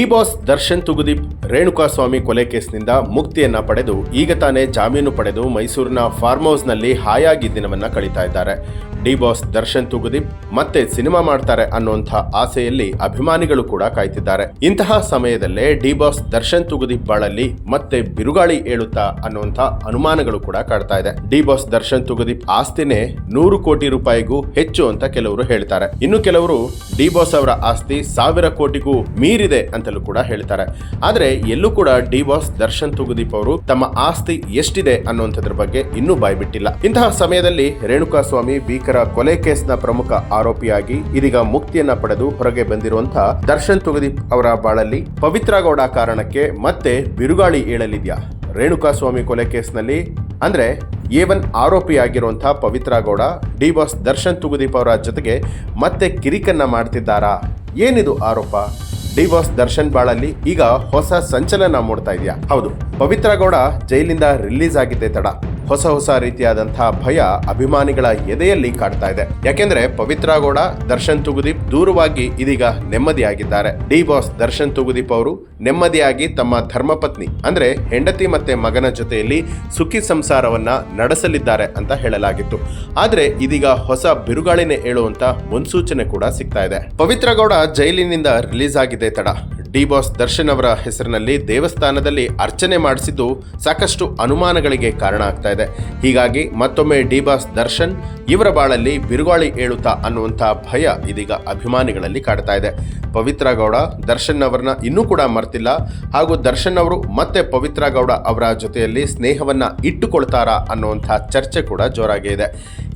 D boss Darshan Thoogudeep Renukaswamy ಕೊಲೆ ಕೇಸ್ನಿಂದ ಮುಕ್ತಿಯನ್ನ ಪಡೆದು ಈಗ ತಾನೇ ಜಾಮೀನು ಪಡೆದು ಮೈಸೂರಿನ ಫಾರ್ಮ್ ಹೌಸ್ನಲ್ಲಿ ಹಾಯಾಗಿ ದಿನವನ್ನ ಕಳೀತಾ ಇದ್ದಾರೆ. ಡಿ ಬಾಸ್ ದರ್ಶನ್ ತುಗುದೀಪ್ ಮತ್ತೆ ಸಿನಿಮಾ ಮಾಡ್ತಾರೆ ಅನ್ನುವಂಥ ಆಸೆಯಲ್ಲಿ ಅಭಿಮಾನಿಗಳು ಕೂಡ ಕಾಯ್ತಿದ್ದಾರೆ. ಇಂತಹ ಸಮಯದಲ್ಲೇ ಡಿ ಬಾಸ್ ದರ್ಶನ್ ತುಗುದೀಪ್ ಬಾಳಲ್ಲಿ ಮತ್ತೆ ಬಿರುಗಾಳಿ ಏಳುತ್ತಾ ಅನ್ನುವಂಥ ಅನುಮಾನಗಳು ಕೂಡ ಕಾಡ್ತಾ ಇದೆ. ಡಿ ಬಾಸ್ ದರ್ಶನ್ ತುಗುದೀಪ್ ಆಸ್ತಿನೇ 100 ಕೋಟಿ ರೂಪಾಯಿಗೂ ಹೆಚ್ಚು ಅಂತ ಕೆಲವರು ಹೇಳ್ತಾರೆ. ಇನ್ನು ಕೆಲವರು ಡಿ ಬಾಸ್ ಅವರ ಆಸ್ತಿ 1000 ಕೋಟಿಗೂ ಮೀರಿದೆ ಅಂತಲೂ ಕೂಡ ಹೇಳ್ತಾರೆ. ಆದ್ರೆ ಎಲ್ಲೂ ಕೂಡ ಡಿ ಬಾಸ್ ದರ್ಶನ್ ತುಗುದೀಪ್ ಅವರು ತಮ್ಮ ಆಸ್ತಿ ಎಷ್ಟಿದೆ ಅನ್ನುವಂಥದ್ರ ಬಗ್ಗೆ ಇನ್ನೂ ಬಾಯ್ಬಿಟ್ಟಿಲ್ಲ. ಇಂತಹ ಸಮಯದಲ್ಲಿ ರೇಣುಕಾಸ್ವಾಮಿ ಭೀಕರ ಕೊಲೆ ಕೇಸ್ನ ಪ್ರಮುಖ ಆರೋಪಿಯಾಗಿ ಇದೀಗ ಮುಕ್ತಿಯನ್ನ ಪಡೆದು ಹೊರಗೆ ಬಂದಿರುವಂತಹ ದರ್ಶನ್ ತುಗುದೀಪ್ ಅವರ ಬಾಳಲ್ಲಿ ಪವಿತ್ರ ಗೌಡ ಕಾರಣಕ್ಕೆ ಮತ್ತೆ ಬಿರುಗಾಳಿ ಏಳಲಿದ್ಯಾ? ರೇಣುಕಾಸ್ವಾಮಿ ಕೊಲೆ ಕೇಸ್ನಲ್ಲಿ ಅಂದ್ರೆ A1 ಆರೋಪಿಯಾಗಿರುವಂತಹ Pavithra Gowda D boss Darshan Thoogudeep ಅವರ ಜೊತೆಗೆ ಮತ್ತೆ ಕಿರಿಕನ್ನ ಮಾಡ್ತಿದ್ದಾರಾ? ಏನಿದು ಆರೋಪ? ಡಿ ಬಾಸ್ ದರ್ಶನ್ ಬಾಳಲ್ಲಿ ಈಗ ಹೊಸ ಸಂಚಲನ ಮೂಡ್ತಾ ಇದೆಯಾ? ಹೌದು, ಪವಿತ್ರ ಗೌಡ ಜೈಲಿಂದ ರಿಲೀಸ್ ಆಗಿದ್ದೆ ತಡ ಹೊಸ ರೀತಿಯಾದಂತಹ ಭಯ ಅಭಿಮಾನಿಗಳ ಎದೆಯಲ್ಲಿ ಕಾಡ್ತಾ ಇದೆ. ಯಾಕೆಂದ್ರೆ ಪವಿತ್ರ ಗೌಡ ದರ್ಶನ್ ತುಗುದೀಪ್ ದೂರವಾಗಿ ಇದೀಗ ನೆಮ್ಮದಿಯಾಗಿದ್ದಾರೆ. ಡಿ ಬಾಸ್ ದರ್ಶನ್ ತುಗುದೀಪ್ ಅವರು ನೆಮ್ಮದಿಯಾಗಿ ತಮ್ಮ ಧರ್ಮಪತ್ನಿ ಅಂದ್ರೆ ಹೆಂಡತಿ ಮತ್ತೆ ಮಗನ ಜೊತೆಯಲ್ಲಿ ಸುಖಿ ಸಂಸಾರವನ್ನ ನಡೆಸಲಿದ್ದಾರೆ ಅಂತ ಹೇಳಲಾಗಿತ್ತು. ಆದ್ರೆ ಇದೀಗ ಹೊಸ ಬಿರುಗಾಳಿನೇ ಏಳುವಂತ ಮುನ್ಸೂಚನೆ ಕೂಡ ಸಿಗ್ತಾ ಇದೆ. ಪವಿತ್ರ ಗೌಡ ಜೈಲಿನಿಂದ ರಿಲೀಸ್ ಆಗಿದೆ ತಡ ಡಿ ಬಾಸ್ ದರ್ಶನ್ ಅವರ ಹೆಸರಿನಲ್ಲಿ ದೇವಸ್ಥಾನದಲ್ಲಿ ಅರ್ಚನೆ ಮಾಡಿಸಿದ್ದು ಸಾಕಷ್ಟು ಅನುಮಾನಗಳಿಗೆ ಕಾರಣ ಆಗ್ತಾ ಇದೆ. ಹೀಗಾಗಿ ಮತ್ತೊಮ್ಮೆ ಡಿ ಬಾಸ್ ದರ್ಶನ್ ಇವರ ಬಾಳಲ್ಲಿ ಬಿರುಗಾಳಿ ಏಳುತ್ತಾ ಅನ್ನುವಂಥ ಭಯ ಇದೀಗ ಅಭಿಮಾನಿಗಳಲ್ಲಿ ಕಾಡ್ತಾ ಇದೆ. ಪವಿತ್ರ ಗೌಡ ದರ್ಶನ್ ಅವರನ್ನ ಇನ್ನೂ ಕೂಡ ಮರ್ತಿಲ್ಲ, ಹಾಗೂ ದರ್ಶನ್ ಅವರು ಮತ್ತೆ ಪವಿತ್ರ ಗೌಡ ಅವರ ಜೊತೆಯಲ್ಲಿ ಸ್ನೇಹವನ್ನ ಇಟ್ಟುಕೊಳ್ತಾರಾ ಅನ್ನುವಂಥ ಚರ್ಚೆ ಕೂಡ ಜೋರಾಗಿ ಇದೆ.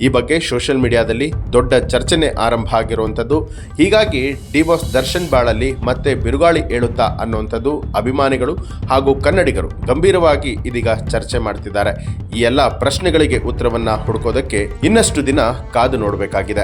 ಈ ಬಗ್ಗೆ ಸೋಷಿಯಲ್ ಮೀಡಿಯಾದಲ್ಲಿ ದೊಡ್ಡ ಚರ್ಚೆನೆ ಆರಂಭ ಆಗಿರುವಂಥದ್ದು. ಹೀಗಾಗಿ ಡಿ ಬಾಸ್ ದರ್ಶನ್ ಬಾಳಲ್ಲಿ ಮತ್ತೆ ಬಿರುಗಾಳಿ ಏಳುತ್ತಾ ಅನ್ನುವಂಥದ್ದು ಅಭಿಮಾನಿಗಳು ಹಾಗೂ ಕನ್ನಡಿಗರು ಗಂಭೀರವಾಗಿ ಇದೀಗ ಚರ್ಚೆ ಮಾಡ್ತಿದ್ದಾರೆ. ಈ ಎಲ್ಲ ಪ್ರಶ್ನೆಗಳಿಗೆ ಉತ್ತರವನ್ನ ಹುಡುಕೋದಕ್ಕೆ ಇನ್ನಷ್ಟು ದಿನ ಕಾದು ನೋಡಬೇಕಾಗಿದೆ.